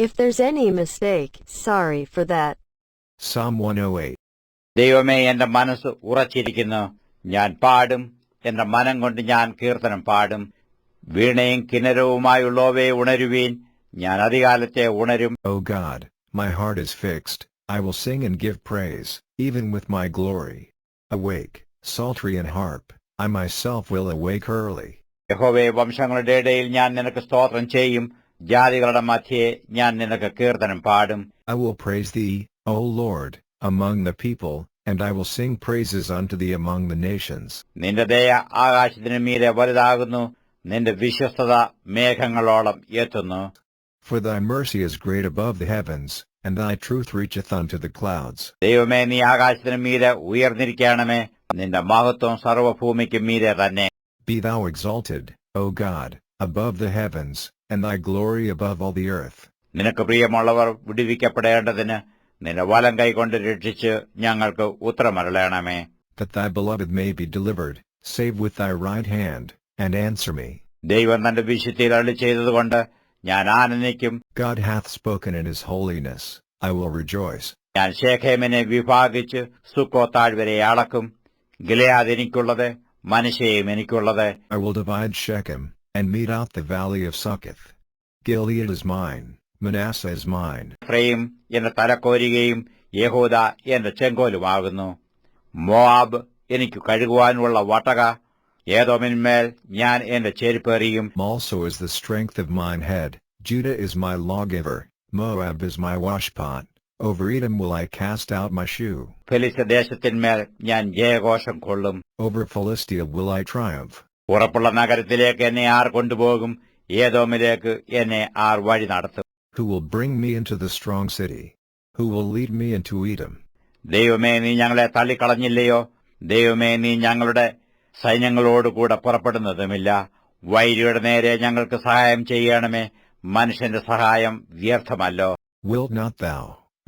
If there's any mistake, sorry for that. Psalm 108. ദൈവമേ, എന്റെ മനസ്സ് ഉറച്ചിരിക്കുന്നു. ഞാൻ പാടും, എന്റെ മനം കൊണ്ട് ഞാൻ കീർത്തനം പാടും. വീണയും കിന്നരവുമായുള്ളവയെ ഉണരുവീൻ. ഞാൻ അതികാലത്തെ ഉണരും. O God, my heart is fixed, I will sing and give praise, even with my glory. Awake, psaltery and harp, I myself will awake early. യഹോവേ, വംശങ്ങളുടെ ഇടയിൽ ഞാൻ നിനക്ക് സ്തോത്രം ചെയ്യും. ജാതികളുടെ മധ്യേ ഞാൻ നിനക്ക് കീർത്തനം പാടും. I will praise thee, O Lord, among the people, and I will sing praises unto thee among the nations. നിന്റെ ദയ ആകാശത്തിന് മീതെ വലുതാകുന്നു. നിന്റെ വിശ്വസ്തത മേഘങ്ങളോളം എത്തുന്നു. For thy mercy is great above the heavens, and thy truth reacheth unto the clouds. ദൈവമേ, നീ ആകാശത്തിന് മീതെ ഉയർന്നിരിക്കണമേ. നിന്റെ മഹത്വം സർവ്വഭൂമിക്ക് മീതെ തന്നെ. Be thou exalted, O God, above the heavens, and thy glory above all the earth. നിനക്ക് പ്രിയമുള്ളവർ വിടുവിക്കപ്പെടേണ്ടതിന് നിന്റെ വലം കൈകൊണ്ട് രക്ഷിച്ച് ഞങ്ങൾക്ക് ഉത്തരമരുളണമേ. That thy beloved may be delivered, save with thy right hand, and answer me. ദൈവം തന്റെ വിശുദ്ധിയിൽ അരുളിച്ചെയ്തതുകൊണ്ട് ഞാൻ ആനന്ദിക്കും. God hath spoken in his holiness, I will rejoice. ഞാൻ ശേഖേമിനെ വിഭാഗിച്ച് സുക്കോത്താഴ്വരെ അളക്കും. ഗിലെയാദ് എനിക്കുള്ളത്, മനശ്ശെയും എനിക്കുള്ളത്. I will divide Shechem, and mete out the valley of Succoth. Gilead is mine, Manasseh is mine. Ephraim എന്റെ തലക്കോരികയും യഹൂദ എന്റെ ചെങ്കോലുമാകുന്നു. മോവാബ് എനിക്ക് കഴുകുവാനുള്ള വട്ടക. ഏദോമിന്മേൽ ഞാൻ എന്റെ ചെരുപ്പേറിയും. Also is the strength of mine head, Judah is my lawgiver, Moab is my washpot, over Edom will I cast out my shoe. ഫെലിസ്ത്യ ദേശത്തിന്മേൽ ഞാൻ ജയഘോഷം കൊള്ളും. Over Philistia will I triumph. ഉറപ്പുള്ള നഗരത്തിലേക്ക് എന്നെ ആർ കൊണ്ടുപോകും? ഏദോമിലേക്ക് എന്നെ ആർ വഴി നടത്തും? Who will bring me into the strong city? Who will lead me into Edom? ദൈവമേ, നീ ഞങ്ങളെ തള്ളിക്കളഞ്ഞില്ലയോ? ദൈവമേ, നീ ഞങ്ങളുടെ സൈന്യങ്ങളോടുകൂടെ പുറപ്പെടുന്നതുമില്ല. വൈരിയുടെ നേരെ ഞങ്ങൾക്ക് സഹായം ചെയ്യണമേ. മനുഷ്യന്റെ സഹായം വ്യർത്ഥമല്ലോ. Wilt not thou,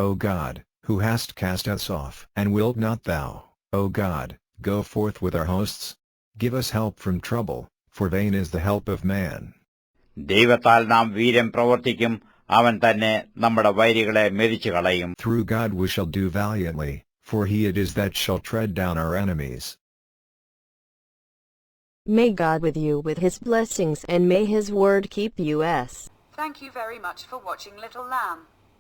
O God, who hast cast us off, and wilt not thou, O God, go forth with our hosts? Give us help from trouble, for vain is the help of man. ദൈവത്താൽ നാം വീര്യം പ്രവർത്തിക്കും. അവൻ തന്നെ നമ്മുടെ വൈരികളെ മെതിച്ചു കളയും. Through God we shall do valiantly, for he it is that shall tread down our enemies. May God with you with his blessings, and may his word keep you. Thank you very much for watching Little Lamb.